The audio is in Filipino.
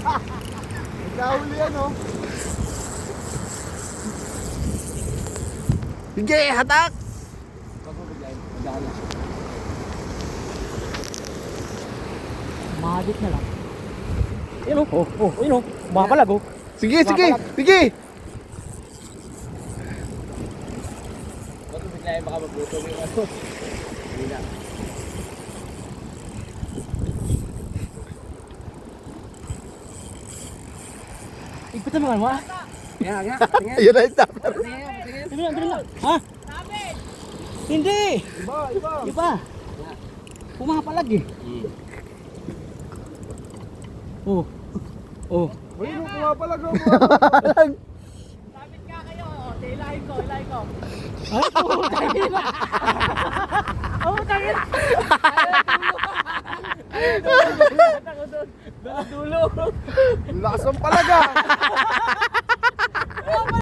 Nagkahuli yan, oh. Sige, hatak! Mahagit na lang. Ayun oh, ayun oh. Makapalag oh. Sige, sige, sige! Ba't bigla yung baka magluto yung ano? Hindi na. Ikutan mo nga mo ah. Nga, nga. Ayun na yung tapper. Dali lang. Ha? Hindi. Iba, iba. Iba. Pumapalag eh. Oh. Oh. Uy, no, pumapalag, no, Sabit ka kayo. Ilahin ko, ilahin ko. Ay, putang ina. Oh, tangin. Dulo. Lakas ng palaga.